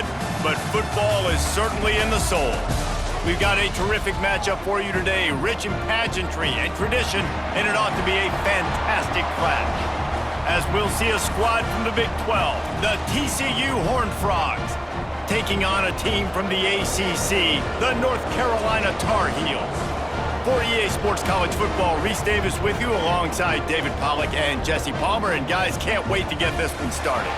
blood, but football is certainly in the soul. We've got a terrific matchup for you today, rich in pageantry and tradition, and it ought to be a fantastic clash. As we'll see a squad from the Big 12, the TCU Horned Frogs, taking on a team from the ACC, the North Carolina Tar Heels. For EA Sports College Football, Reese Davis with you alongside David Pollack and Jesse Palmer. And guys, can't wait to get this one started.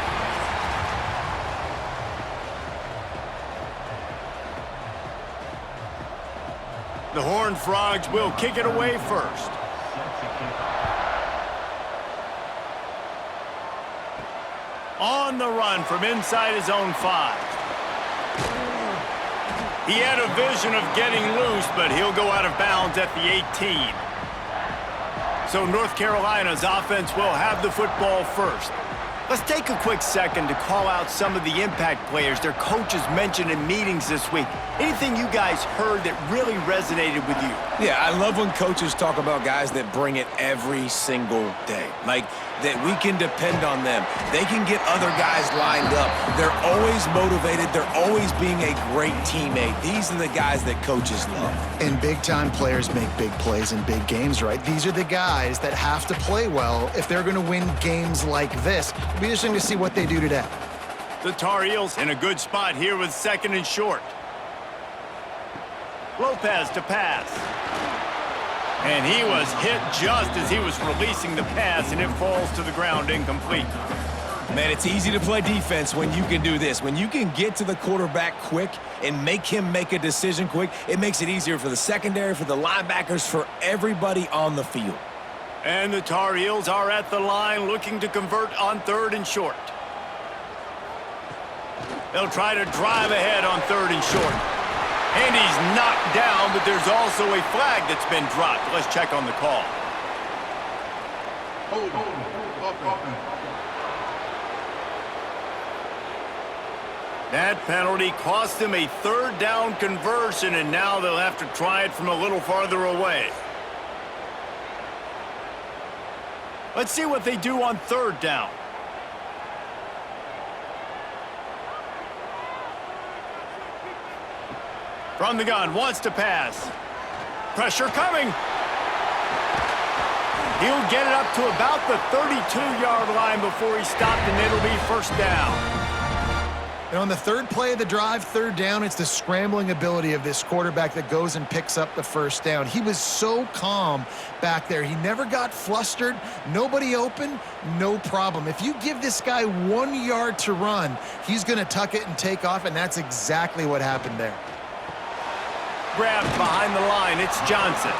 The Horned Frogs will kick it away first. On the run from inside his own 5. He had a vision of getting loose, but he'll go out of bounds at the 18. So North Carolina's offense will have the football first. Let's take a quick second to call out some of the impact players their coaches mentioned in meetings this week. Anything you guys heard that really resonated with you? Yeah, I love when coaches talk about guys that bring it every single day. Like, that we can depend on them. They can get other guys lined up. They're always motivated. They're always being a great teammate. These are the guys that coaches love. And big-time players make big plays in big games, right? These are the guys that have to play well if they're going to win games like this. It'll be interesting to see what they do today. The Tar Heels in a good spot here with 2nd and short. Lopez to pass. And he was hit just as he was releasing the pass, and it falls to the ground incomplete. Man, it's easy to play defense when you can do this. When you can get to the quarterback quick and make him make a decision quick, it makes it easier for the secondary, for the linebackers, for everybody on the field. And the Tar Heels are at the line looking to convert on 3rd and short. They'll try to drive ahead on 3rd and short. And he's knocked down, but there's also a flag that's been dropped. Let's check on the call. That penalty cost them a 3rd down conversion, and now they'll have to try it from a little farther away. Let's see what they do on 3rd down. From the gun, wants to pass. Pressure coming. He'll get it up to about the 32-yard line before he stopped, and it'll be 1st down. And on the 3rd play of the drive, 3rd down, it's the scrambling ability of this quarterback that goes and picks up the 1st down. He was so calm back there. He never got flustered. Nobody open, no problem. If you give this guy 1 yard to run, he's going to tuck it and take off, and that's exactly what happened there. Grabbed behind the line, it's Johnson.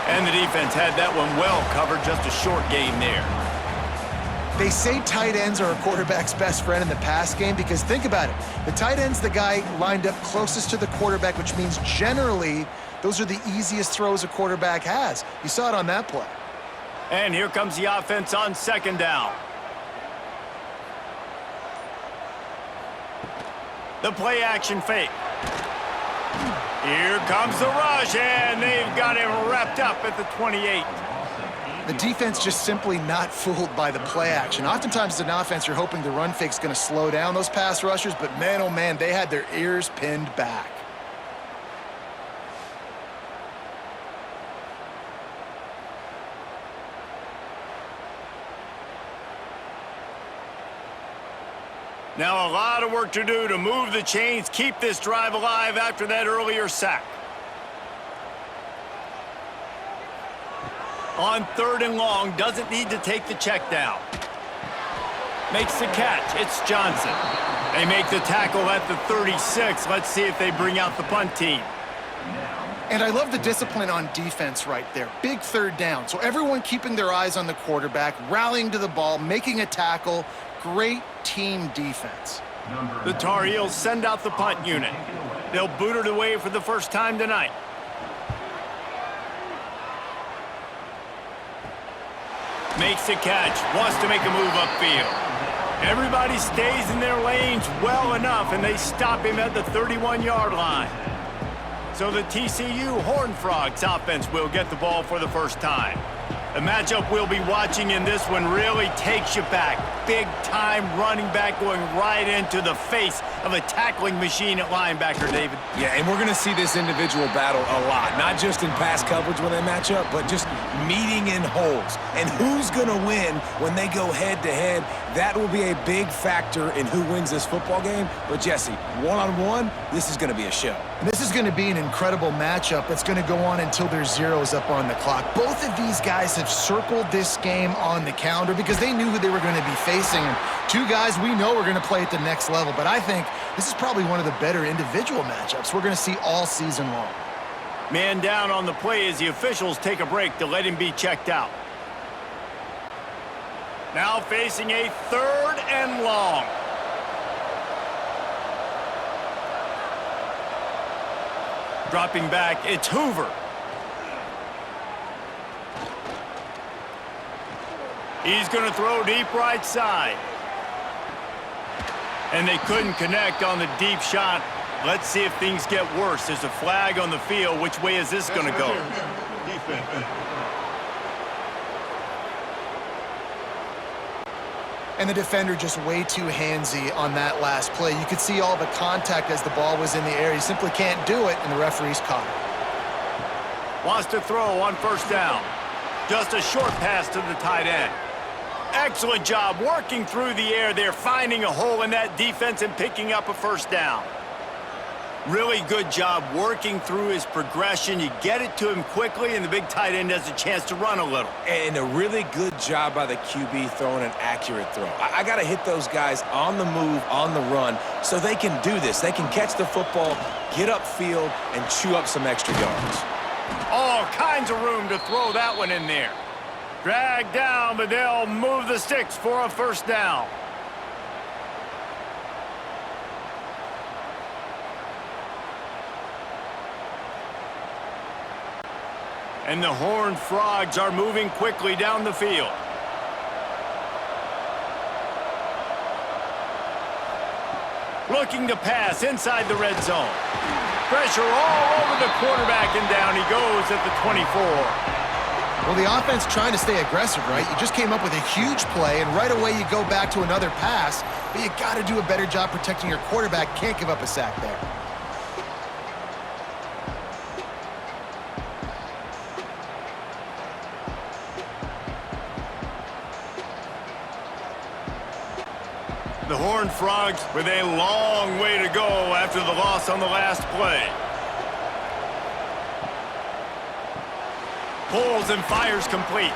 And the defense had that one well covered, just a short gain there. They say tight ends are a quarterback's best friend in the pass game because think about it. The tight end's the guy lined up closest to the quarterback, which means generally those are the easiest throws a quarterback has. You saw it on that play. And here comes the offense on 2nd down. The play action fake. Here comes the rush, and they've got him wrapped up at the 28. The defense just simply not fooled by the play action. Oftentimes as an offense, you're hoping the run fake's going to slow down those pass rushers, but man, oh man, they had their ears pinned back. Now a lot of work to do to move the chains, keep this drive alive after that earlier sack. On 3rd and long, doesn't need to take the check down. Makes the catch, it's Johnson. They make the tackle at the 36. Let's see if they bring out the punt team. And I love the discipline on defense right there. Big 3rd down. So everyone keeping their eyes on the quarterback, rallying to the ball, making a tackle. Great team defense. The Tar Heels send out the punt unit. They'll boot it away for the first time tonight. Makes the catch, wants to make a move upfield. Everybody stays in their lanes well enough, and they stop him at the 31-yard line. So the TCU Horned Frogs offense will get the ball for the first time. The matchup we'll be watching in this one really takes you back. Big-time running back going right into the face of a tackling machine at linebacker, David. Yeah, and we're going to see this individual battle a lot, not just in pass coverage when they match up, but just meeting in holes. And who's going to win when they go head-to-head? That will be a big factor in who wins this football game. But, Jesse, one-on-one, this is going to be a show. And this is going to be an incredible matchup that's going to go on until there's zeros up on the clock. Both of these guys have circled this game on the calendar because they knew who they were going to be facing. And two guys we know are going to play at the next level. But I think this is probably one of the better individual matchups we're going to see all season long. Man down on the play as the officials take a break to let him be checked out. Now facing a 3rd and long. Dropping back, it's Hoover. He's going to throw deep right side. And they couldn't connect on the deep shot. Let's see if things get worse. There's a flag on the field. Which way is this going to go? And the defender just way too handsy on that last play. You could see all the contact as the ball was in the air. He simply can't do it, and the referee's caught it. Wants to throw on 1st down. Just a short pass to the tight end. Excellent job working through the air there, finding a hole in that defense and picking up a 1st down. Really good job working through his progression. You get it to him quickly, and the big tight end has a chance to run a little. And a really good job by the QB throwing an accurate throw. I got to hit those guys on the move, on the run, so they can do this. They can catch the football, get upfield, and chew up some extra yards. All kinds of room to throw that one in there. Drag down, but they'll move the sticks for a 1st down. And the Horned Frogs are moving quickly down the field. Looking to pass inside the red zone. Pressure all over the quarterback, and down he goes at the 24. Well, the offense trying to stay aggressive, right? You just came up with a huge play, and right away you go back to another pass, but you got to do a better job protecting your quarterback. Can't give up a sack there. The Horned Frogs with a long way to go after the loss on the last play. Pulls and fires complete.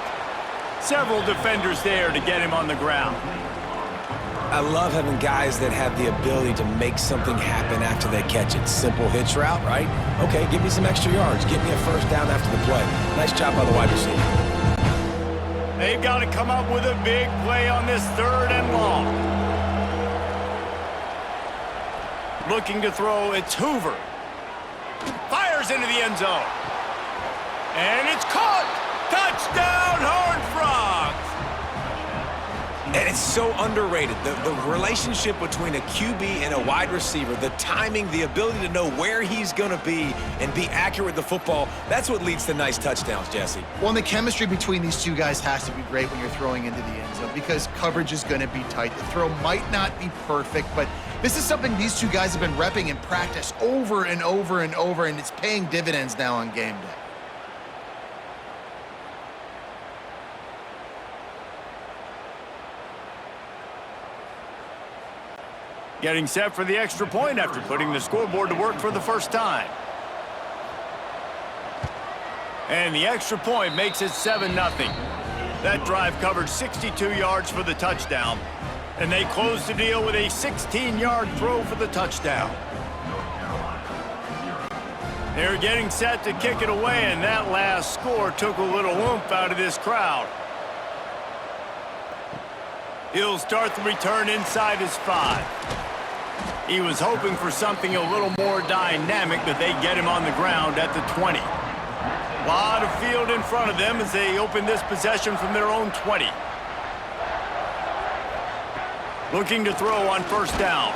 Several defenders there to get him on the ground. I love having guys that have the ability to make something happen after they catch it. Simple hitch route, right? Okay, give me some extra yards. Get me a 1st down after the play. Nice job by the wide receiver. They've got to come up with a big play on this 3rd and long. Looking to throw, it's Hoover. Fires into the end zone. And it's caught! Touchdown, Horned Frogs! And it's so underrated. The relationship between a QB and a wide receiver, the timing, the ability to know where he's going to be and be accurate with the football, that's what leads to nice touchdowns, Jesse. Well, and the chemistry between these two guys has to be great when you're throwing into the end zone because coverage is going to be tight. The throw might not be perfect, but this is something these two guys have been repping in practice over and over and over, and it's paying dividends now on game day. Getting set for the extra point after putting the scoreboard to work for the 1st time. And the extra point makes it 7-0. That drive covered 62 yards for the touchdown. And they close the deal with a 16-yard throw for the touchdown. They're getting set to kick it away, and that last score took a little oomph out of this crowd. He'll start the return inside his 5. He was hoping for something a little more dynamic, but they get him on the ground at the 20. A lot of field in front of them as they open this possession from their own 20. Looking to throw on 1st down.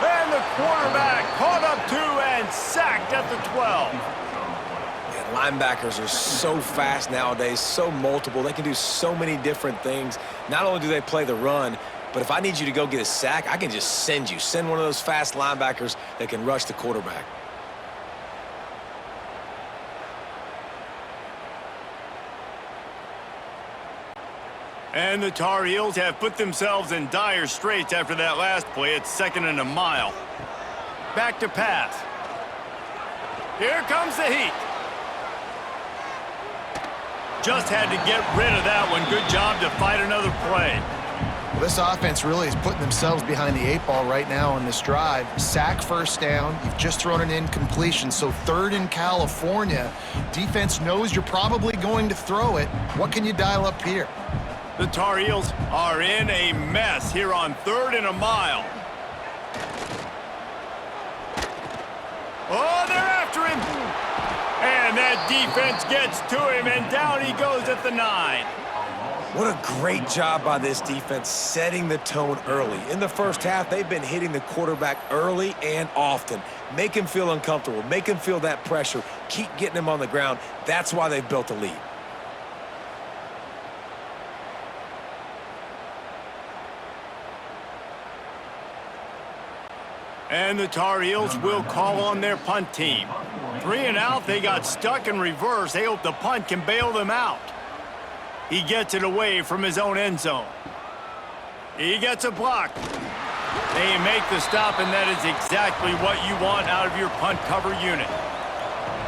And the quarterback caught up to and sacked at the 12. A linebackers are so fast nowadays, so multiple. They can do so many different things. Not only do they play the run, but if I need you to go get a sack, I can just send you. Send one of those fast linebackers that can rush the quarterback. And the Tar Heels have put themselves in dire straits after that last play. It's 2nd and a mile. Back to pass. Here comes the heat. Just had to get rid of that one. Good job to fight another play. Well, this offense really is putting themselves behind the 8 ball right now on this drive. Sack, first down. You've just thrown an incompletion, so 3rd in California. Defense knows you're probably going to throw it. What can you dial up here? The Tar Heels are in a mess here on 3rd and a mile. Oh, they're after him. And that defense gets to him, and down he goes at the 9. What a great job by this defense setting the tone early. In the first half, they've been hitting the quarterback early and often. Make him feel uncomfortable. Make him feel that pressure. Keep getting him on the ground. That's why they've built a lead. And the Tar Heels will call on their punt team. 3 and out, they got stuck in reverse. They hope the punt can bail them out. He gets it away from his own end zone. He gets a block. They make the stop, and that is exactly what you want out of your punt cover unit.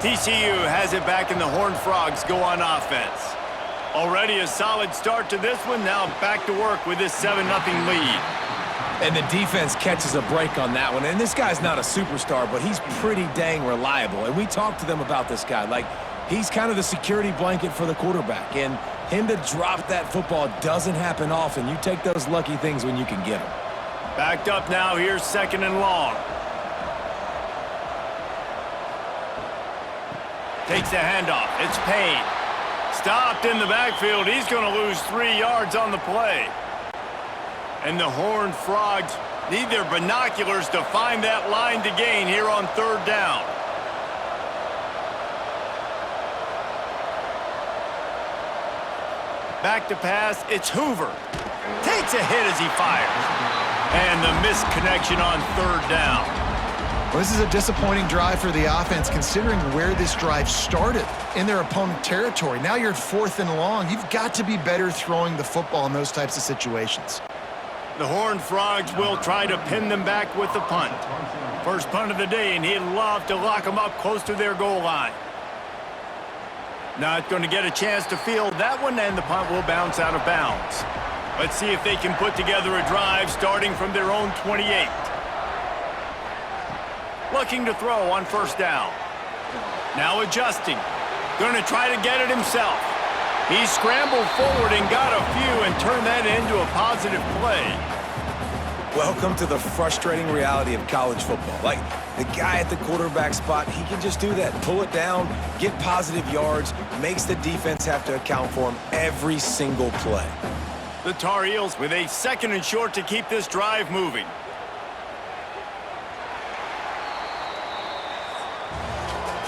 TCU has it back, and the Horned Frogs go on offense. Already a solid start to this one. Now back to work with this 7-0 lead. And the defense catches a break on that one. And this guy's not a superstar, but he's pretty dang reliable. And we talked to them about this guy. Like, he's kind of the security blanket for the quarterback. And him to drop that football doesn't happen often. You take those lucky things when you can get them. Backed up now. Here's 2nd and long. Takes the handoff. It's Payne. Stopped in the backfield. He's going to lose 3 yards on the play. And the Horned Frogs need their binoculars to find that line to gain here on 3rd down. Back to pass, it's Hoover. Takes a hit as he fires. And the missed connection on 3rd down. Well, this is a disappointing drive for the offense, considering where this drive started in their opponent territory. Now you're at 4th and long. You've got to be better throwing the football in those types of situations. The Horned Frogs will try to pin them back with the punt. First punt of the day, and he'd love to lock them up close to their goal line. Not going to get a chance to field that one, and the punt will bounce out of bounds. Let's see if they can put together a drive starting from their own 28. Looking to throw on 1st down. Now adjusting. Going to try to get it himself. He scrambled forward and got a few and turned that into a positive play. Welcome to the frustrating reality of college football. Like, the guy at the quarterback spot, he can just do that. Pull it down, get positive yards, makes the defense have to account for him every single play. The Tar Heels with a 2nd and short to keep this drive moving.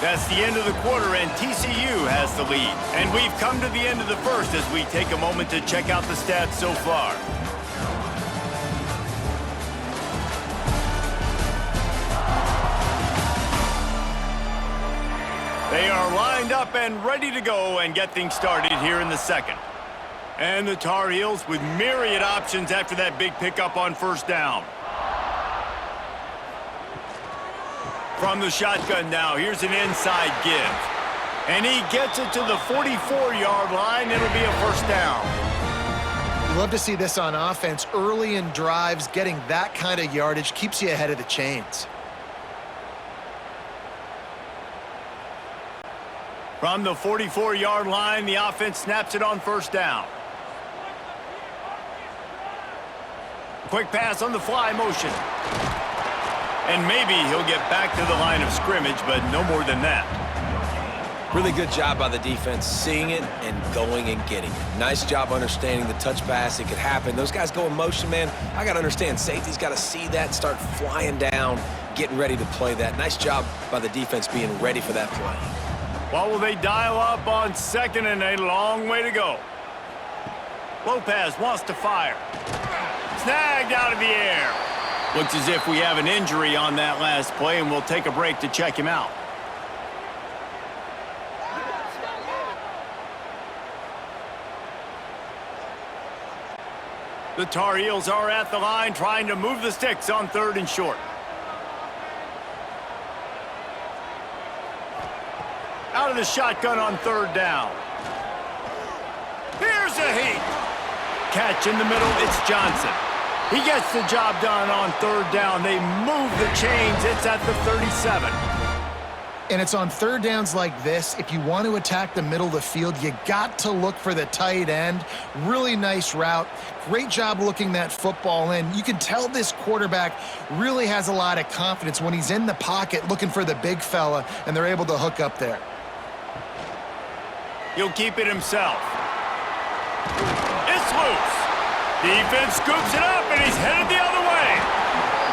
That's the end of the quarter, and TCU has the lead. And we've come to the end of the first as we take a moment to check out the stats so far. They are lined up and ready to go and get things started here in the 2nd. And the Tar Heels with myriad options after that big pickup on 1st down. From the shotgun now, here's an inside give. And he gets it to the 44-yard line. It'll be a 1st down. You love to see this on offense. Early in drives, getting that kind of yardage keeps you ahead of the chains. From the 44-yard line, the offense snaps it on 1st down. Quick pass on the fly motion. And maybe he'll get back to the line of scrimmage, but no more than that. Really good job by the defense, seeing it and going and getting it. Nice job understanding the touch pass. It could happen. Those guys go in motion, man. I got to understand, safety's got to see that, start flying down, getting ready to play that. Nice job by the defense being ready for that play. What will they dial up on second and a long way to go? Lopez wants to fire. Snagged out of the air. Looks as if we have an injury on that last play, and we'll take a break to check him out. The Tar Heels are at the line trying to move the sticks on 3rd and short. Out of the shotgun on 3rd down. Here's a heat. Catch in the middle, it's Johnson. He gets the job done on 3rd down. They move the chains. It's at the 37. And it's on 3rd downs like this. If you want to attack the middle of the field, you got to look for the tight end. Really nice route. Great job looking that football in. You can tell this quarterback really has a lot of confidence when he's in the pocket looking for the big fella, and they're able to hook up there. He'll keep it himself. It's loose. Defense scoops it up, and he's headed the other way.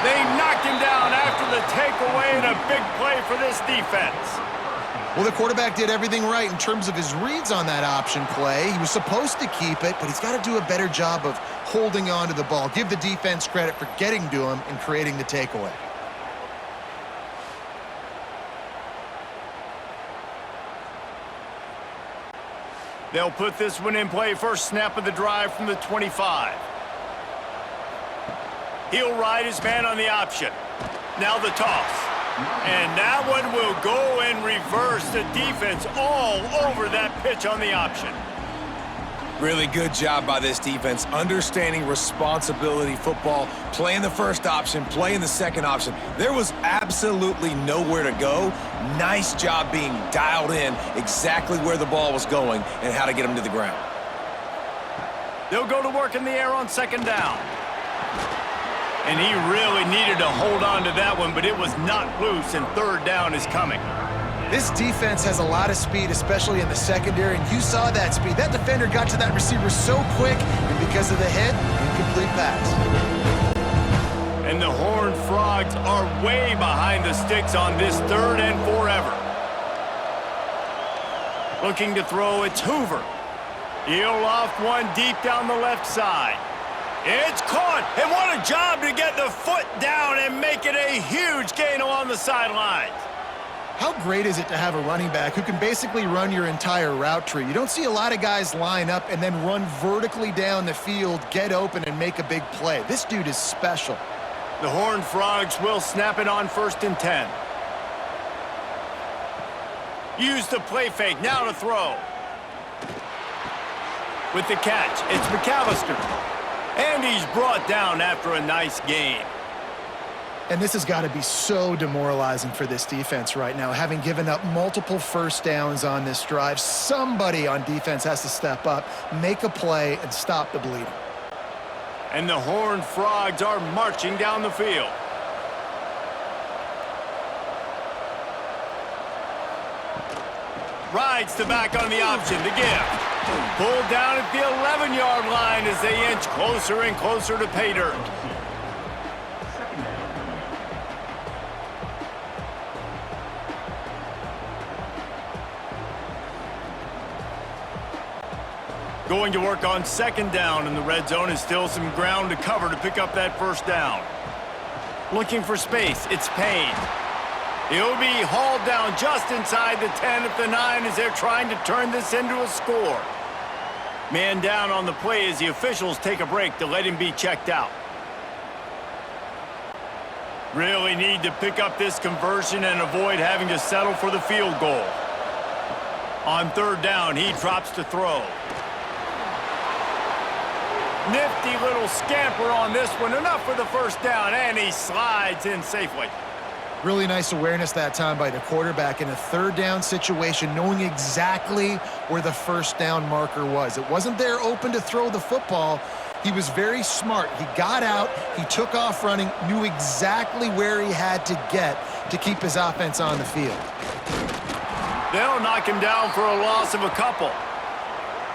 They knocked him down after the takeaway, and a big play for this defense. Well, the quarterback did everything right in terms of his reads on that option play. He was supposed to keep it, but he's got to do a better job of holding on to the ball. Give the defense credit for getting to him and creating the takeaway. They'll put this one in play. First snap of the drive from the 25. He'll ride his man on the option. Now the toss. And that one will go in reverse. The defense all over that pitch on the option. Really good job by this defense, understanding responsibility football, playing the first option, playing the second option. There was absolutely nowhere to go. Nice job being dialed in exactly where the ball was going and how to get him to the ground. They'll go to work in the air on 2nd down. And he really needed to hold on to that one, but it was not loose, and 3rd down is coming. This defense has a lot of speed, especially in the secondary, and you saw that speed. That defender got to that receiver so quick, and because of the hit, incomplete pass. And the Horned Frogs are way behind the sticks on this 3rd and forever. Looking to throw, it's Hoover. He'll loft one deep down the left side. It's caught, and what a job to get the foot down and make it a huge gain along the sidelines. How great is it to have a running back who can basically run your entire route tree? You don't see a lot of guys line up and then run vertically down the field, get open, and make a big play. This dude is special. The Horned Frogs will snap it on 1st and 10. Use the play fake, now to throw. With the catch, it's McAllister. And he's brought down after a nice gain. And this has got to be so demoralizing for this defense right now, having given up multiple first downs on this drive. Somebody on defense has to step up, make a play, and stop the bleeding. And the Horned Frogs are marching down the field. Rides the back on the option, the gift. Pulled down at the 11-yard line as they inch closer and closer to pay dirt. Going to work on 2nd down in the red zone, and still some ground to cover to pick up that 1st down. Looking for space, it's Payne. He'll be hauled down just inside the 10 at the 9 as they're trying to turn this into a score. Man down on the play as the officials take a break to let him be checked out. Really need to pick up this conversion and avoid having to settle for the field goal. On 3rd down, he drops to throw. Nifty little scamper on this one. Enough for the 1st down, and he slides in safely. Really nice awareness that time by the quarterback in a 3rd down situation, knowing exactly where the 1st down marker was. It wasn't there open to throw the football. He was very smart. He got out, he took off running, knew exactly where he had to get to keep his offense on the field. They'll knock him down for a loss of a couple.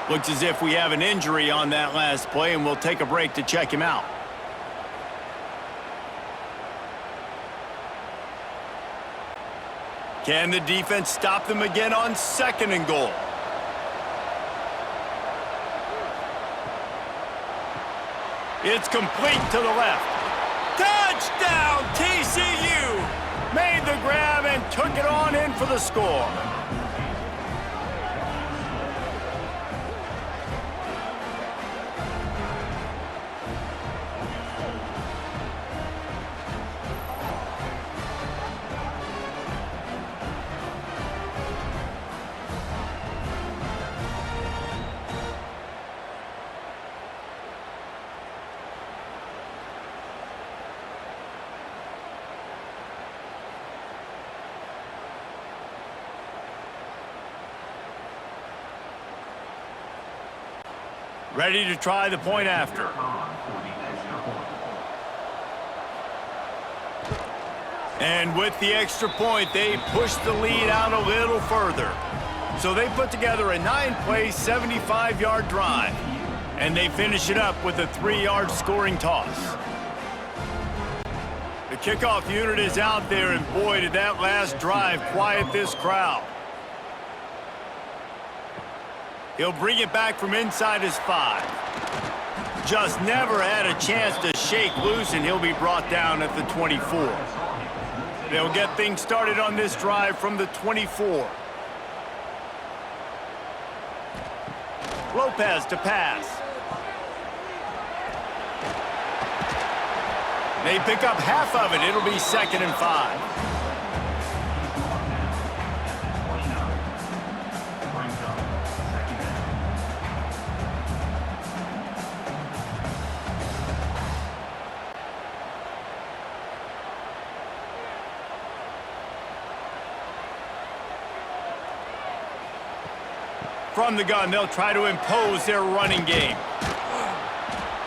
Looks as if we have an injury on that last play, and we'll take a break to check him out. Can the defense stop them again on 2nd and goal? It's complete to the left. Touchdown, TCU! Made the grab and took it on in for the score. Ready to try the point after. And with the extra point, they push the lead out a little further. So they put together a 9-play, 75-yard drive. And they finish it up with a 3-yard scoring toss. The kickoff unit is out there, and boy, did that last drive quiet this crowd. He'll bring it back from inside his 5. Just never had a chance to shake loose, and he'll be brought down at the 24. They'll get things started on this drive from the 24. Lopez to pass. They pick up half of it. It'll be 2nd and 5. From the gun, they'll try to impose their running game.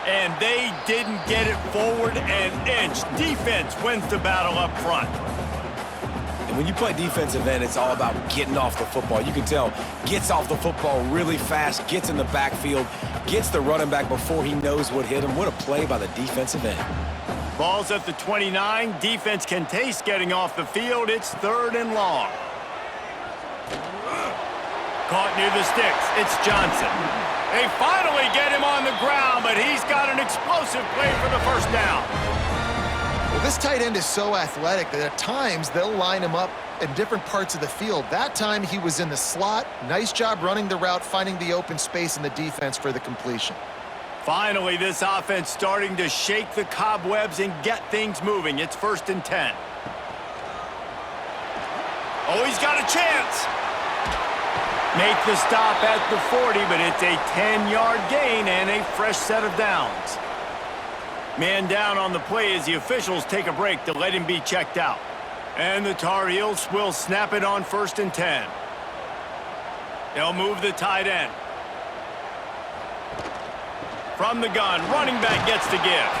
And they didn't get it forward an inch. Defense wins the battle up front. And when you play defensive end, it's all about getting off the football. You can tell, gets off the football really fast, gets in the backfield, gets the running back before he knows what hit him. What a play by the defensive end. Ball's at the 29. Defense can taste getting off the field. It's 3rd and long. Caught near the sticks. It's Johnson. They finally get him on the ground, but he's got an explosive play for the first down. Well, this tight end is so athletic that at times they'll line him up in different parts of the field. That time he was in the slot. Nice job running the route, finding the open space in the defense for the completion. Finally, this offense starting to shake the cobwebs and get things moving. It's 1st and 10. Oh, he's got a chance. Make the stop at the 40, but it's a 10-yard gain and a fresh set of downs. Man down on the play as the officials take a break to let him be checked out. And the Tar Heels will snap it on 1st and 10. They'll move the tight end. From the gun, running back gets the give.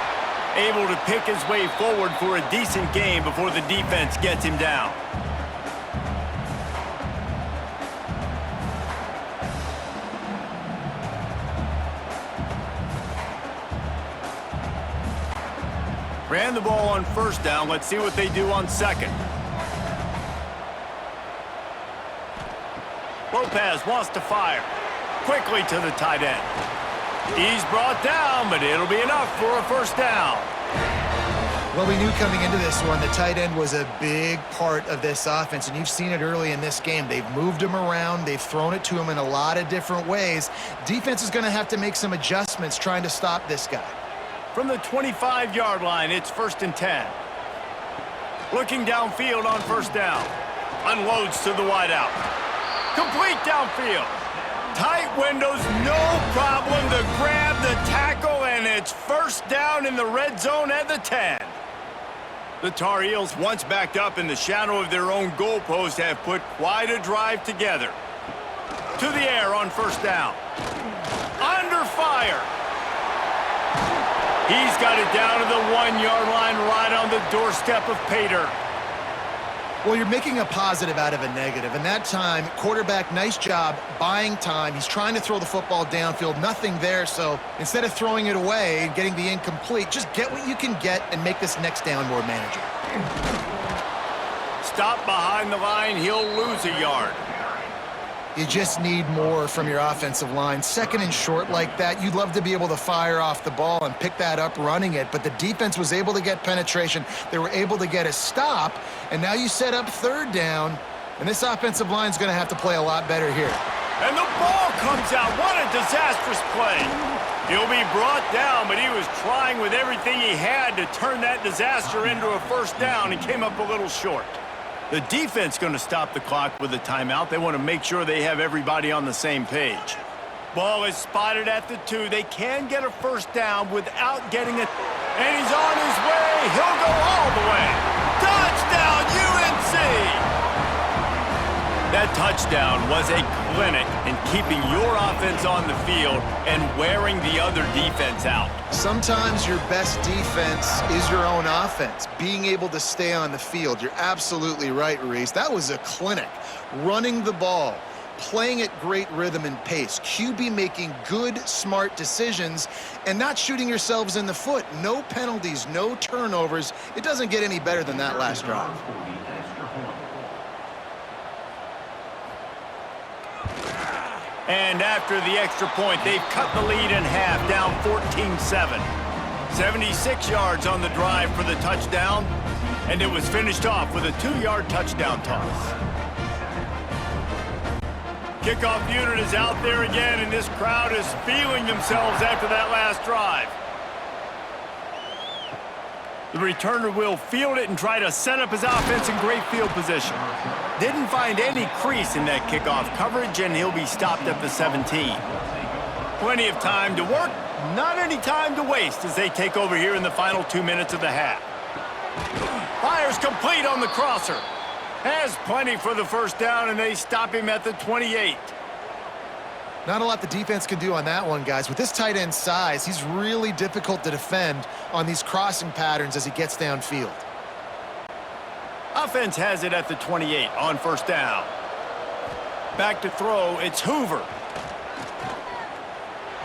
Able to pick his way forward for a decent gain before the defense gets him down. Ran the ball on 1st down. Let's see what they do on 2nd. Lopez wants to fire. Quickly to the tight end. He's brought down, but it'll be enough for a 1st down. Well, we knew coming into this one, the tight end was a big part of this offense, and you've seen it early in this game. They've moved him around. They've thrown it to him in a lot of different ways. Defense is going to have to make some adjustments trying to stop this guy. From the 25-yard line, it's 1st and 10. Looking downfield on 1st down. Unloads to the wideout. Complete downfield. Tight windows, no problem to grab the tackle, and it's 1st down in the red zone at the 10. The Tar Heels, once backed up in the shadow of their own goalpost, have put quite a drive together. To the air on 1st down. Under fire. He's got it down to the 1-yard line right on the doorstep of Pater. Well, you're making a positive out of a negative. And that time, quarterback, nice job buying time. He's trying to throw the football downfield. Nothing there. So instead of throwing it away and getting the incomplete, just get what you can get and make this next down more manageable. stopped behind the line, he'll lose a yard. You just need more from your offensive line. Second and short like that, you'd love to be able to fire off the ball and pick that up running it, but the defense was able to get penetration. They were able to get a stop, and now you set up third down, and this offensive line's going to have to play a lot better here. And the ball comes out. What a disastrous play. He'll be brought down, but he was trying with everything he had to turn that disaster into a first down and came up a little short. The defense going to stop the clock with a timeout. They want to make sure they have everybody on the same page. Ball is spotted at the 2. They can get a first down without getting it. And he's on his way. He'll go all the way. Touchdown, UNC! That touchdown was a clinic in keeping your offense on the field and wearing the other defense out. Sometimes your best defense is your own offense, being able to stay on the field. You're absolutely right, Reese. That was a clinic. Running the ball, playing at great rhythm and pace, QB making good, smart decisions, and not shooting yourselves in the foot. No penalties, no turnovers. It doesn't get any better than that last drive. And after the extra point, they've cut the lead in half, down 14-7. 76 yards on the drive for the touchdown, and it was finished off with a 2-yard touchdown toss. Kickoff unit is out there again, and this crowd is feeling themselves after that last drive. The returner will field it and try to set up his offense in great field position. Didn't find any crease in that kickoff coverage, and he'll be stopped at the 17. Plenty of time to work, not any time to waste as they take over here in the final 2 minutes of the half. Fires complete on the crosser. Has plenty for the first down, and they stop him at the 28. Not a lot the defense can do on that one, guys. With this tight end size, he's really difficult to defend on these crossing patterns as he gets downfield. Offense has it at the 28 on first down. Back to throw, it's Hoover.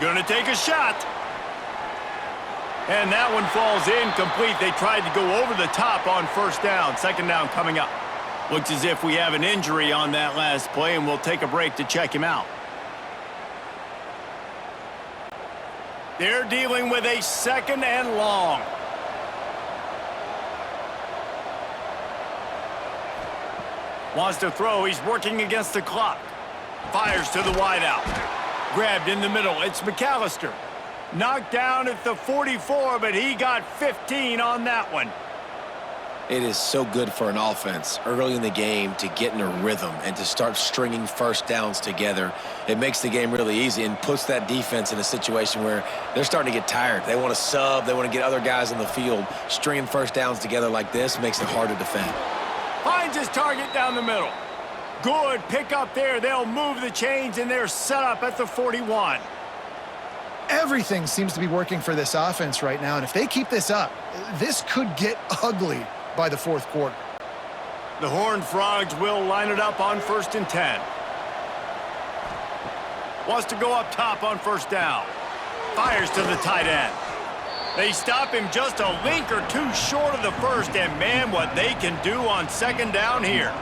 Gonna take a shot. And that one falls incomplete. They tried to go over the top on first down. Second down coming up. Looks as if we have an injury on that last play, and we'll take a break to check him out. They're dealing with a second and long. Wants to throw. He's working against the clock. Fires to the wideout. Grabbed in the middle. It's McAllister. Knocked down at the 44, but he got 15 on that one. It is so good for an offense early in the game to get in a rhythm and to start stringing first downs together. It makes the game really easy and puts that defense in a situation where they're starting to get tired. They want to sub. They want to get other guys on the field. Stringing first downs together like this makes it hard to defend. Finds his target down the middle. Good pick up there. They'll move the chains, and they're set up at the 41. Everything seems to be working for this offense right now, and if they keep this up, this could get ugly by the fourth quarter. The Horned Frogs will line it up on 1st and 10. Wants to go up top on first down. Fires to the tight end. They stop him just a link or two short of the first, and man, what they can do on second down here.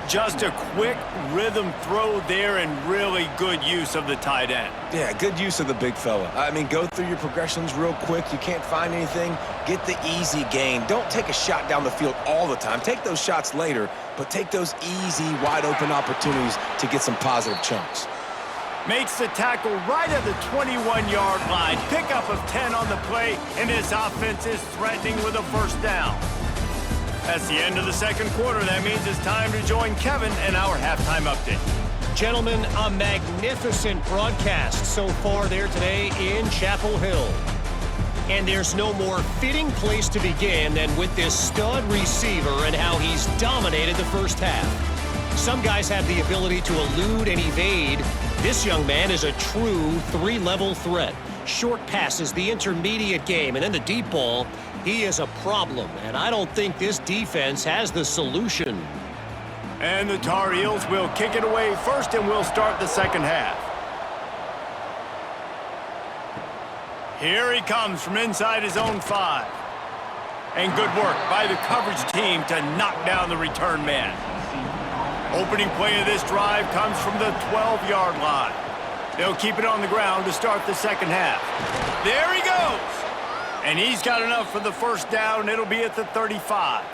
Just a quick rhythm throw there and really good use of the tight end. Yeah, good use of the big fella. I mean, go through your progressions real quick. You can't find anything. Get the easy gain. Don't take a shot down the field all the time. Take those shots later, but take those easy, wide-open opportunities to get some positive chunks. Makes the tackle right at the 21-yard line. Pickup of 10 on the play, and his offense is threatening with a first down. That's the end of the second quarter. That means it's time to join Kevin in our halftime update. Gentlemen, a magnificent broadcast so far there today in Chapel Hill. And there's no more fitting place to begin than with this stud receiver and how he's dominated the first half. Some guys have the ability to elude and evade. This young man is a true three-level threat. Short passes, the intermediate game, and then the deep ball. He is a problem, and I don't think this defense has the solution. And the Tar Heels will kick it away first, and we'll start the second half. Here he comes from inside his own 5. And good work by the coverage team to knock down the return man. Opening play of this drive comes from the 12-yard line. They'll keep it on the ground to start the second half. There he goes! And he's got enough for the first down. It'll be at the 35.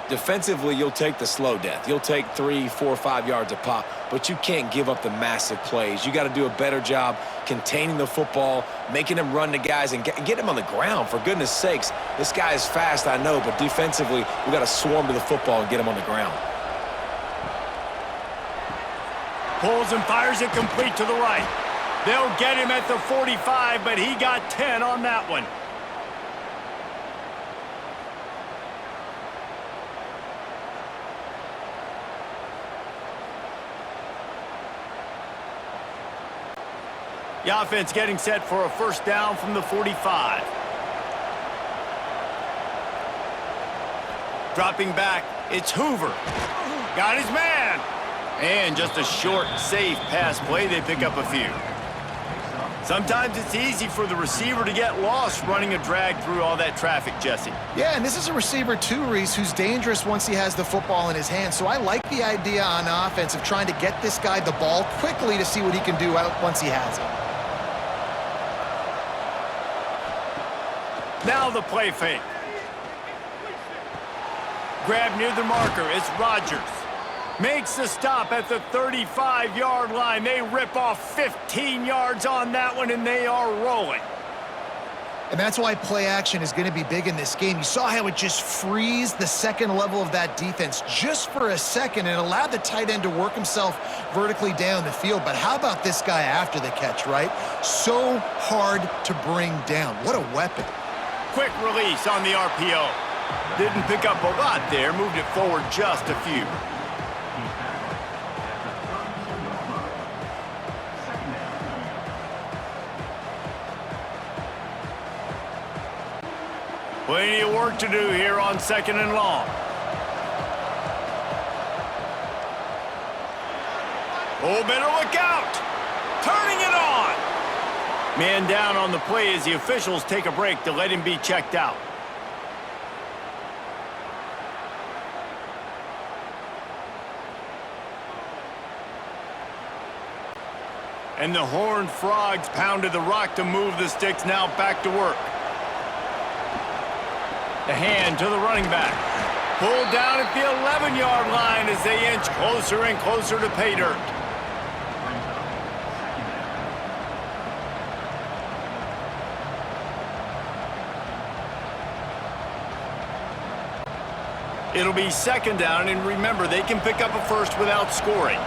Defensively, you'll take the slow death. You'll take 3, 4, 5 yards a pop, but you can't give up the massive plays. You got to do a better job containing the football, making him run to guys, and get him on the ground. For goodness sakes, this guy is fast, I know, but defensively, we got to swarm to the football and get him on the ground. Pulls and fires it complete to the right. They'll get him at the 45, but he got 10 on that one. The offense getting set for a first down from the 45. Dropping back, it's Hoover. Got his man. And just a short, safe pass play. They pick up a few. Sometimes it's easy for the receiver to get lost running a drag through all that traffic, Jesse. Yeah, and this is a receiver too, Reese, who's dangerous once he has the football in his hands. So I like the idea on offense of trying to get this guy the ball quickly to see what he can do once he has it. Now the play fake. Grab near the marker. It's Rodgers. Makes the stop at the 35-yard line. They rip off 15 yards on that one, and they are rolling. And that's why play action is going to be big in this game. You saw how it just frees the second level of that defense just for a second and allowed the tight end to work himself vertically down the field. But how about this guy after the catch, right? So hard to bring down. What a weapon. Quick release on the RPO. Didn't pick up a lot there, moved it forward just a few. Plenty of work to do here on second and long. Oh, better look out! Turning it on! Man down on the play as the officials take a break to let him be checked out. And the Horned Frogs pounded the rock to move the sticks, now back to work. The hand to the running back. Pulled down at the 11-yard line as they inch closer and closer to pay dirt. It'll be second down, and remember, they can pick up a first without scoring.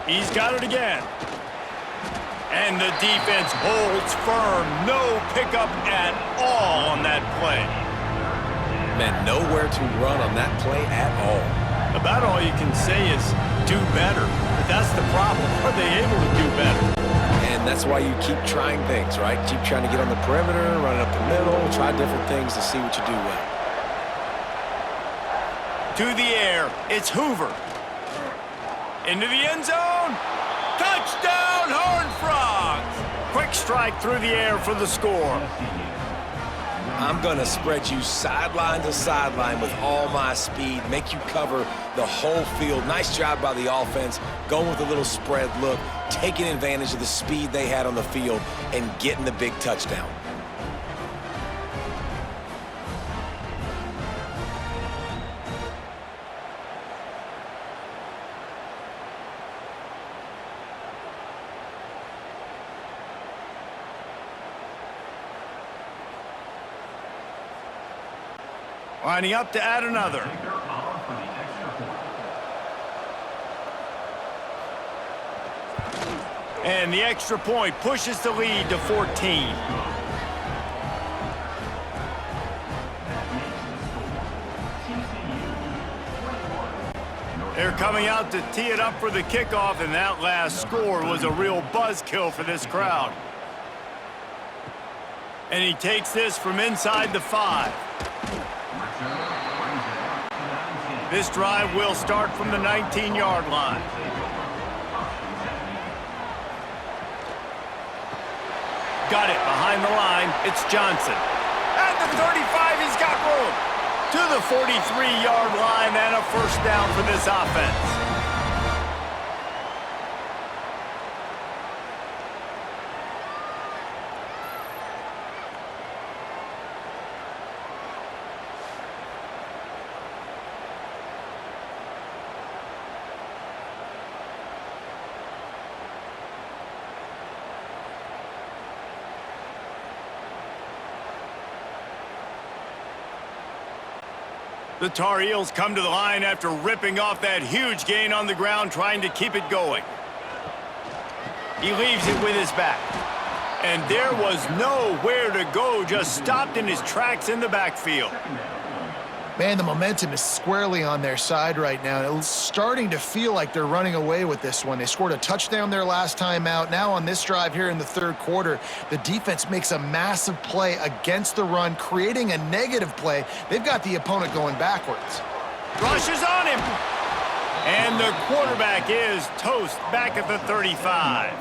He's got it again. And the defense holds firm. No pickup at all on that play. Man, nowhere to run on that play at all. About all you can say is do better. But that's the problem. Are they able to do better? And that's why you keep trying things, right? Keep trying to get on the perimeter, run up the middle, try different things to see what you do well. To the air, it's Hoover. Into the end zone. Touchdown, Horned Frogs! Quick strike through the air for the score. I'm going to spread you sideline to sideline with all my speed, make you cover the whole field. Nice job by the offense, going with a little spread look, taking advantage of the speed they had on the field, and getting the big touchdown. Lining up to add another. And the extra point pushes the lead to 14. They're coming out to tee it up for the kickoff, and that last score was a real buzzkill for this crowd. And he takes this from inside the 5. This drive will start from the 19-yard line. got it behind the line. It's Johnson. At the 35, he's got room. To the 43-yard line and a first down for this offense. The Tar Heels come to the line after ripping off that huge gain on the ground, trying to keep it going. He leaves it with his back. And there was nowhere to go, just stopped in his tracks in the backfield. Man, the momentum is squarely on their side right now. It's starting to feel like they're running away with this one. They scored a touchdown their last time out. Now on this drive here in the third quarter, the defense makes a massive play against the run, creating a negative play. They've got the opponent going backwards. Rushes on him. And the quarterback is toast back at the 35.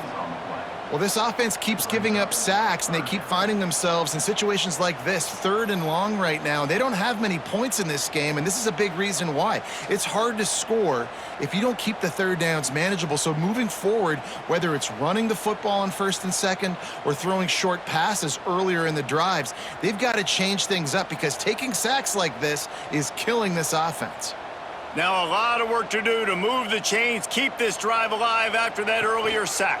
Well, this offense keeps giving up sacks, and they keep finding themselves in situations like this, 3rd and long right now. They don't have many points in this game, and this is a big reason why. It's hard to score if you don't keep the third downs manageable. So moving forward, whether it's running the football on 1st and 2nd or throwing short passes earlier in the drives, they've got to change things up because taking sacks like this is killing this offense. Now a lot of work to do to move the chains, keep this drive alive after that earlier sack.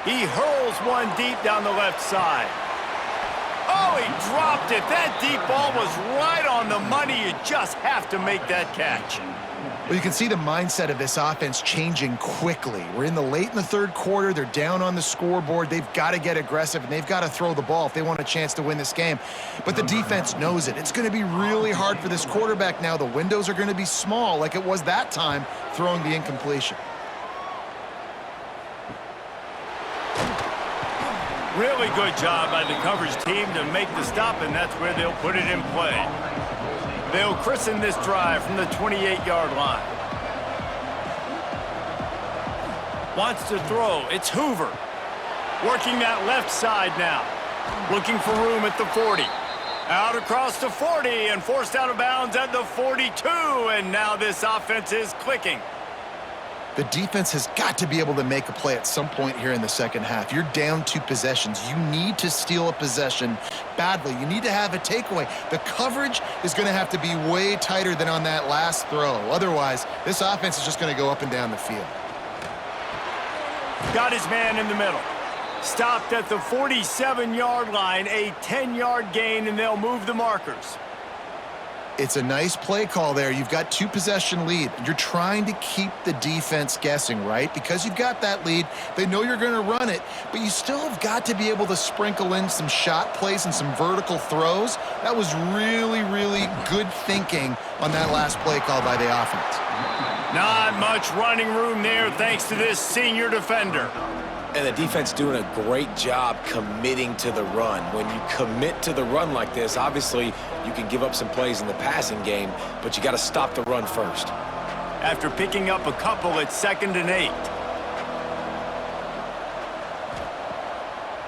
He hurls one deep down the left side. Oh, he dropped it. That deep ball was right on the money. You just have to make that catch. Well, you can see the mindset of this offense changing quickly. We're in the late in the third quarter. They're down on the scoreboard. They've got to get aggressive, and they've got to throw the ball if they want a chance to win this game. But the defense knows it. It's going to be really hard for this quarterback now. The windows are going to be small like it was that time throwing the incompletion. Really good job by the coverage team to make the stop, and that's where they'll put it in play. They'll christen this drive from the 28-yard line. Wants to throw. It's Hoover. Working that left side now. Looking for room at the 40. Out across the 40 and forced out of bounds at the 42, and now this offense is clicking. The defense has got to be able to make a play at some point here in the second half. You're down 2 possessions. You need to steal a possession badly. You need to have a takeaway. The coverage is going to have to be way tighter than on that last throw. Otherwise, this offense is just going to go up and down the field. Got his man in the middle. Stopped at the 47-yard line, a 10-yard gain, and they'll move the markers. It's a nice play call there. You've got 2 possession lead. You're trying to keep the defense guessing, right? Because you've got that lead. They know you're going to run it, but you still have got to be able to sprinkle in some shot plays and some vertical throws. That was really, really good thinking on that last play call by the offense. Not much running room there thanks to this senior defender. And the defense doing a great job committing to the run. When you commit to the run like this, obviously you can give up some plays in the passing game, but you got to stop the run first. After picking up a couple at 2nd and 8.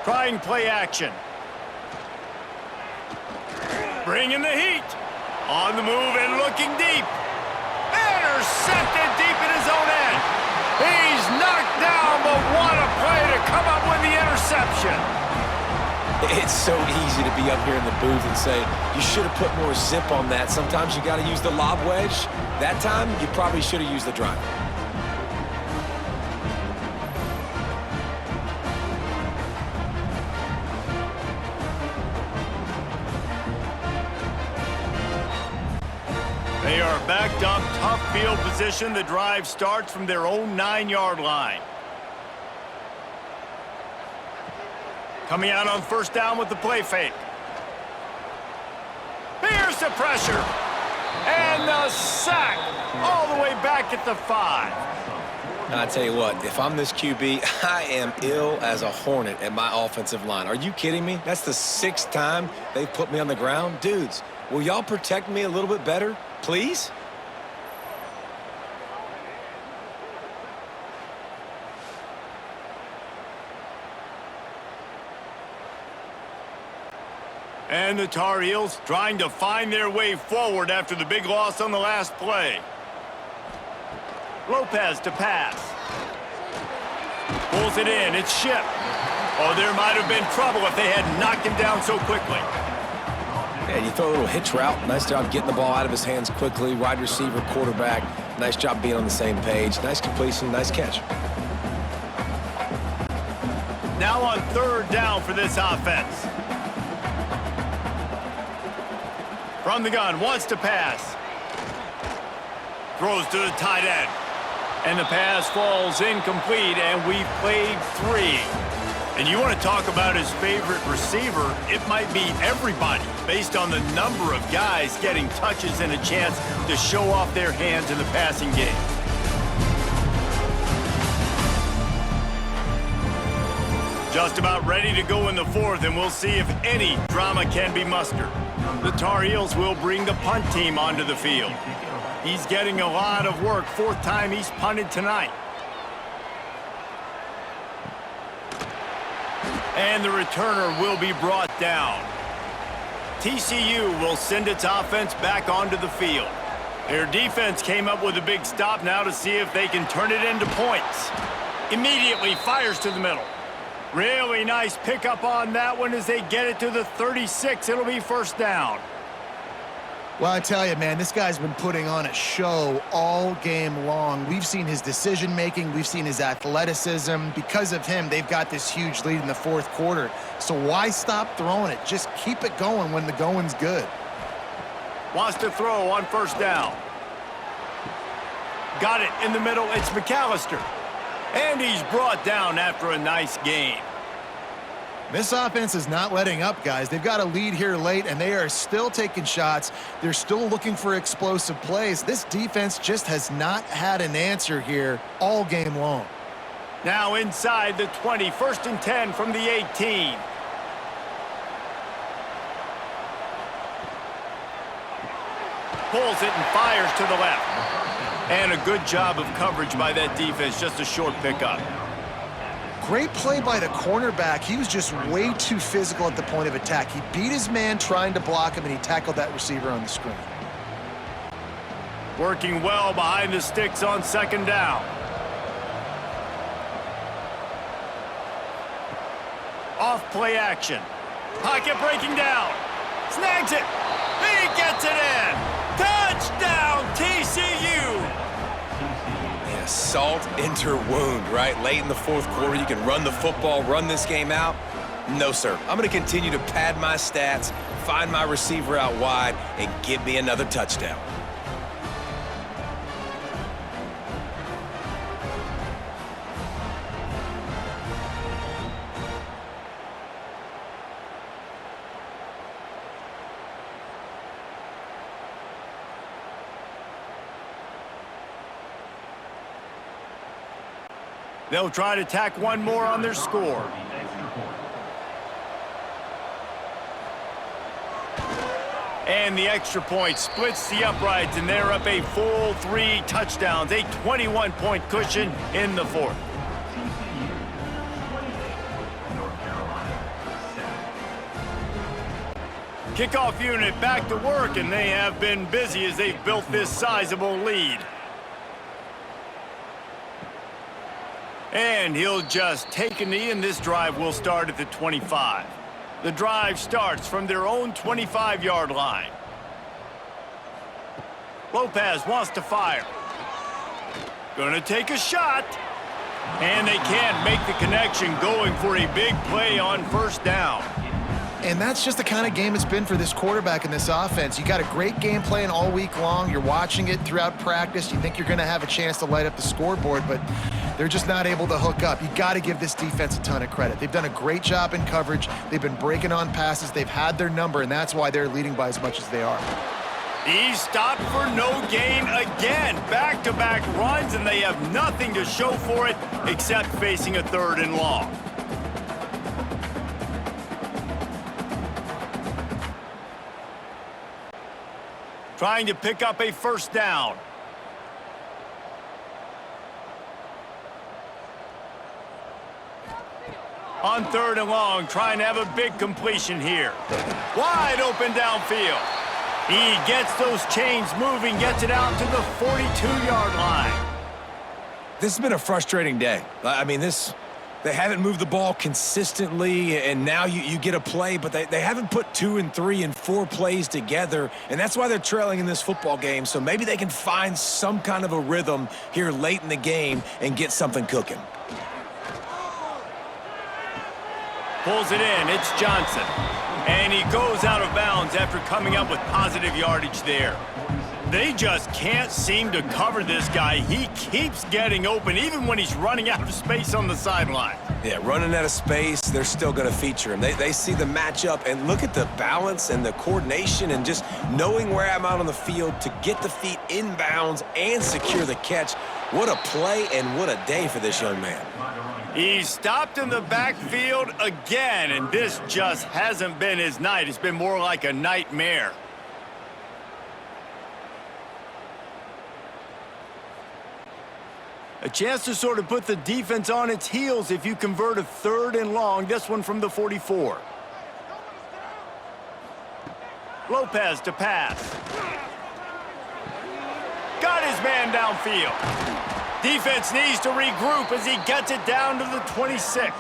Trying play action. Bringing the heat. On the move and looking deep. Intercepted deep in his own end. He's knocked down, but what a play to come up with the interception. It's so easy to be up here in the booth and say, you should have put more zip on that. Sometimes you got to use the lob wedge. That time, you probably should have used the drive. They are backed up, tough field position. The drive starts from their own 9-yard line. Coming out on 1st down with the play fake. Here's the pressure. And the sack all the way back at the 5. And I tell you what, if I'm this QB, I am ill as a hornet at my offensive line. Are you kidding me? That's the 6th time they've put me on the ground. Dudes, will y'all protect me a little bit better, please? And the Tar Heels trying to find their way forward after the big loss on the last play. Lopez to pass. Pulls it in. It's Ship. Oh, there might have been trouble if they had knocked him down so quickly. Yeah, you throw a little hitch route. Nice job getting the ball out of his hands quickly. Wide receiver, quarterback. Nice job being on the same page. Nice completion, nice catch. Now on 3rd down for this offense. From the gun, wants to pass. Throws to the tight end. And the pass falls incomplete, and we've played 3. And you want to talk about his favorite receiver, it might be everybody, based on the number of guys getting touches and a chance to show off their hands in the passing game. Just about ready to go in the 4th, and we'll see if any drama can be mustered. The Tar Heels will bring the punt team onto the field. He's getting a lot of work. 4th time he's punted tonight. And the returner will be brought down. TCU will send its offense back onto the field. Their defense came up with a big stop now to see if they can turn it into points. Immediately fires to the middle. Really nice pickup on that one as they get it to the 36. It'll be 1st down. Well, I tell you, man, this guy's been putting on a show all game long. We've seen his decision-making. We've seen his athleticism. Because of him, they've got this huge lead in the 4th quarter. So why stop throwing it? Just keep it going when the going's good. Wants to throw on 1st down. Got it in the middle. It's McAllister. And he's brought down after a nice gain. This offense is not letting up, guys. They've got a lead here late, and they are still taking shots. They're still looking for explosive plays. This defense just has not had an answer here all game long. Now inside the 20, 1st and 10 from the 18. Pulls it and fires to the left. And a good job of coverage by that defense, just a short pickup. Great play by the cornerback. He was just way too physical at the point of attack. He beat his man trying to block him, and he tackled that receiver on the screen. Working well behind the sticks on 2nd down. Off play action. Pocket breaking down. Snags it. He gets it in. Touchdown, TCU. Salt into wound, right? Late in the 4th quarter, you can run the football, run this game out. No, sir. I'm going to continue to pad my stats, find my receiver out wide, and give me another touchdown. They'll try to tack one more on their score. And the extra point splits the uprights, and they're up a full 3 touchdowns, a 21-point cushion in the 4th. Kickoff unit back to work, and they have been busy as they've built this sizable lead. And he'll just take a knee, and this drive will start at the 25. The drive starts from their own 25-yard line. Lopez wants to fire. Gonna take a shot. And they can't make the connection, going for a big play on 1st down. And that's just the kind of game it's been for this quarterback in this offense. You got a great game plan all week long. You're watching it throughout practice. You think you're going to have a chance to light up the scoreboard, but they're just not able to hook up. You got to give this defense a ton of credit. They've done a great job in coverage. They've been breaking on passes. They've had their number, and that's why they're leading by as much as they are. He's stopped for no gain again. Back-to-back runs, and they have nothing to show for it except facing a 3rd and long. Trying to pick up a 1st down. On 3rd and long, trying to have a big completion here. Wide open downfield. He gets those chains moving, gets it out to the 42-yard line. This has been a frustrating day. I mean, they haven't moved the ball consistently, and now you get a play, but they haven't put 2 and 3 and 4 plays together, and that's why they're trailing in this football game. So maybe they can find some kind of a rhythm here late in the game and get something cooking. Pulls it in. It's Johnson. And he goes out of bounds after coming up with positive yardage there. They just can't seem to cover this guy. He keeps getting open, even when he's running out of space on the sideline. Yeah, running out of space, they're still going to feature him. They see the matchup, and look at the balance and the coordination and just knowing where I'm out on the field to get the feet in bounds and secure the catch. What a play and what a day for this young man. He's stopped in the backfield again, and this just hasn't been his night. It's been more like a nightmare. A chance to sort of put the defense on its heels if you convert a 3rd and long, this one from the 44. Lopez to pass. Got his man downfield. Defense needs to regroup as he gets it down to the 26.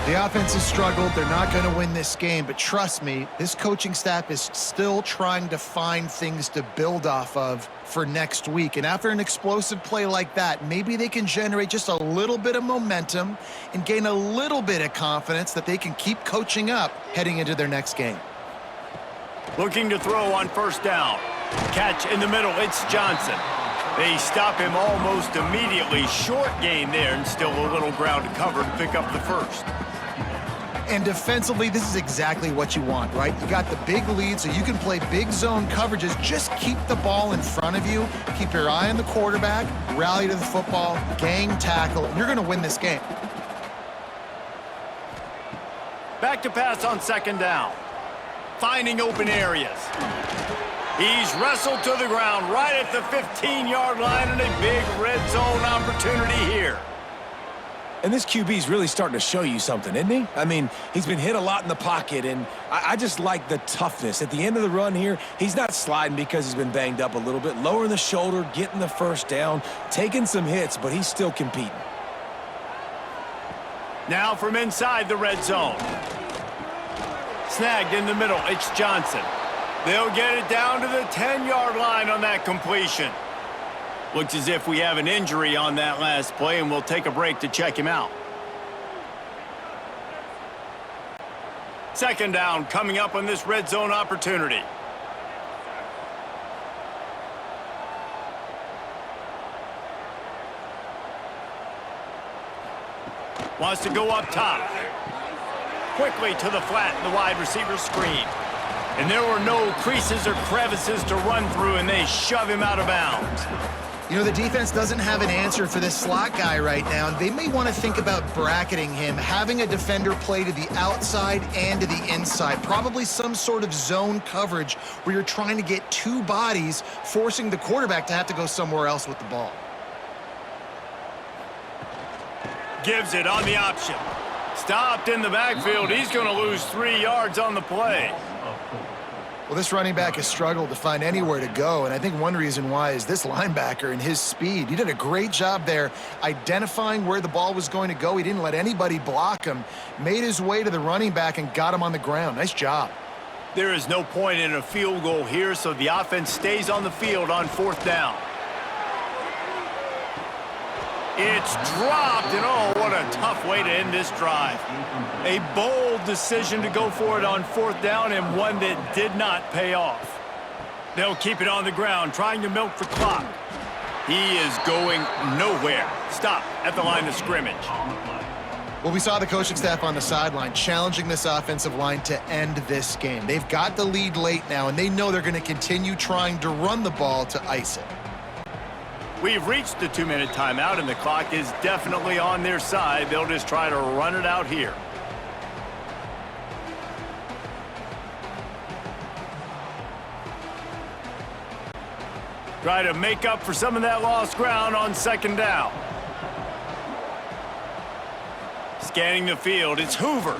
The offense has struggled. They're not going to win this game, but trust me, this coaching staff is still trying to find things to build off of for next week. And after an explosive play like that, maybe they can generate just a little bit of momentum and gain a little bit of confidence that they can keep coaching up heading into their next game. Looking to throw on 1st down. Catch in the middle. It's Johnson. They stop him almost immediately. Short gain there, and still a little ground to cover to pick up the 1st. And defensively, this is exactly what you want, right? You got the big lead, so you can play big zone coverages. Just keep the ball in front of you. Keep your eye on the quarterback. Rally to the football. Gang tackle. You're going to win this game. Back to pass on 2nd down. Finding open areas. He's wrestled to the ground right at the 15-yard line, and a big red zone opportunity here. And this QB's really starting to show you something, isn't he? I mean, he's been hit a lot in the pocket, and I just like the toughness. At the end of the run here, he's not sliding because he's been banged up a little bit. Lowering the shoulder, getting the 1st down, taking some hits, but he's still competing. Now from inside the red zone. Snagged in the middle. It's Johnson. They'll get it down to the 10-yard line on that completion. Looks as if we have an injury on that last play, and we'll take a break to check him out. 2nd down coming up on this red zone opportunity. Wants to go up top. Quickly to the flat in the wide receiver screen. And there were no creases or crevices to run through, and they shove him out of bounds. You know, the defense doesn't have an answer for this slot guy right now. They may want to think about bracketing him, having a defender play to the outside and to the inside. Probably some sort of zone coverage where you're trying to get 2 bodies, forcing the quarterback to have to go somewhere else with the ball. Gives it on the option. Stopped in the backfield. He's going to lose 3 yards on the play. Well, this running back has struggled to find anywhere to go, and I think one reason why is this linebacker and his speed. He did a great job there identifying where the ball was going to go. He didn't let anybody block him, made his way to the running back and got him on the ground. Nice job. There is no point in a field goal here, so the offense stays on the field on 4th down. It's dropped, and oh, what a tough way to end this drive. A bold decision to go for it on 4th down, and one that did not pay off. They'll keep it on the ground, trying to milk the clock. He is going nowhere. Stop at the line of scrimmage. Well, we saw the coaching staff on the sideline challenging this offensive line to end this game. They've got the lead late now, and they know they're going to continue trying to run the ball to ice it. We've reached the 2-minute timeout, and the clock is definitely on their side. They'll just try to run it out here. Try to make up for some of that lost ground on 2nd down. Scanning the field, it's Hoover.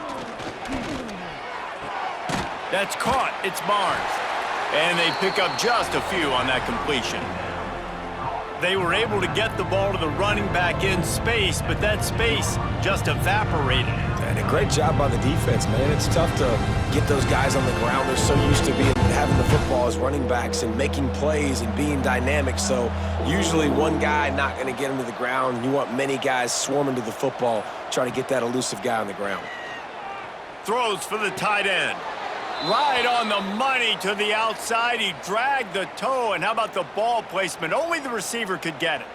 That's caught, it's Barnes. And they pick up just a few on that completion. They were able to get the ball to the running back in space, but that space just evaporated. And a great job by the defense, man. It's tough to get those guys on the ground. They're so used to having the football as running backs and making plays and being dynamic. So usually one guy not going to get him to the ground. You want many guys swarming to the football, trying to get that elusive guy on the ground. Throws for the tight end. Right on the money to the outside. He dragged the toe, and how about the ball placement? Only the receiver could get it.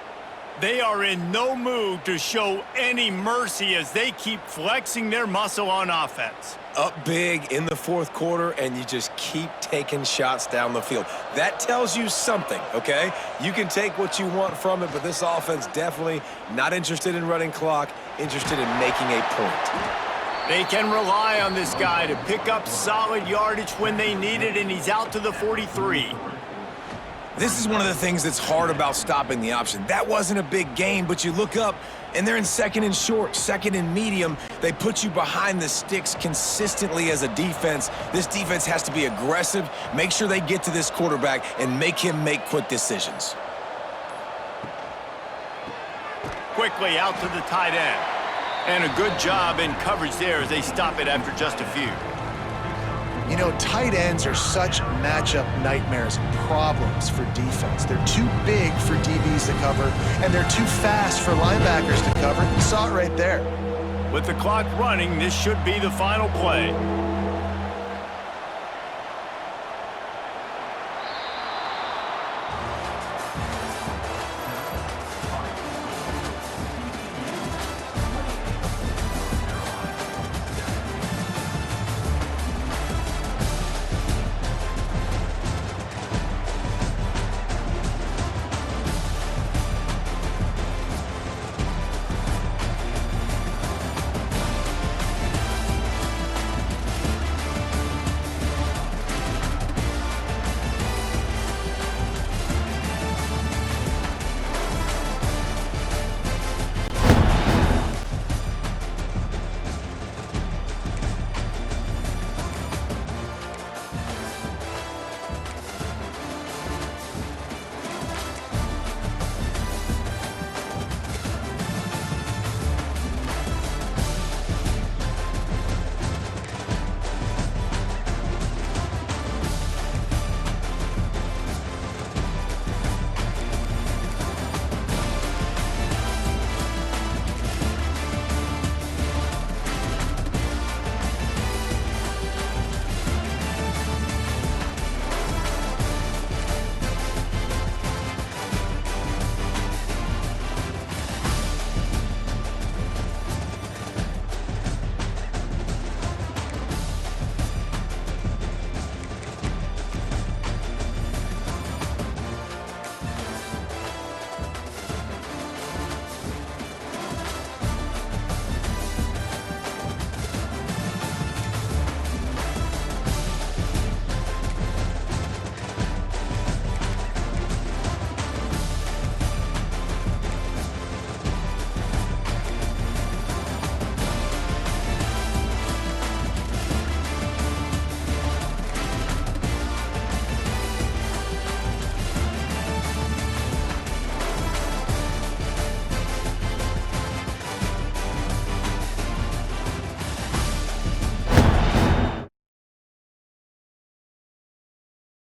They are in no mood to show any mercy as they keep flexing their muscle on offense. Up big in the fourth quarter, and you just keep taking shots down the field. That tells you something, okay? You can take what you want from it, but this offense definitely not interested in running clock, interested in making a point. They can rely on this guy to pick up solid yardage when they need it, and he's out to the 43. This is one of the things that's hard about stopping the option. That wasn't a big gain, but you look up, and they're in second and short, second and medium. They put you behind the sticks consistently as a defense. This defense has to be aggressive, make sure they get to this quarterback, and make him make quick decisions. Quickly out to the tight end. And a good job in coverage there as they stop it after just a few. You know, tight ends are such matchup nightmares and problems for defense. They're too big for DBs to cover, and they're too fast for linebackers to cover. You saw it right there. With the clock running, this should be the final play.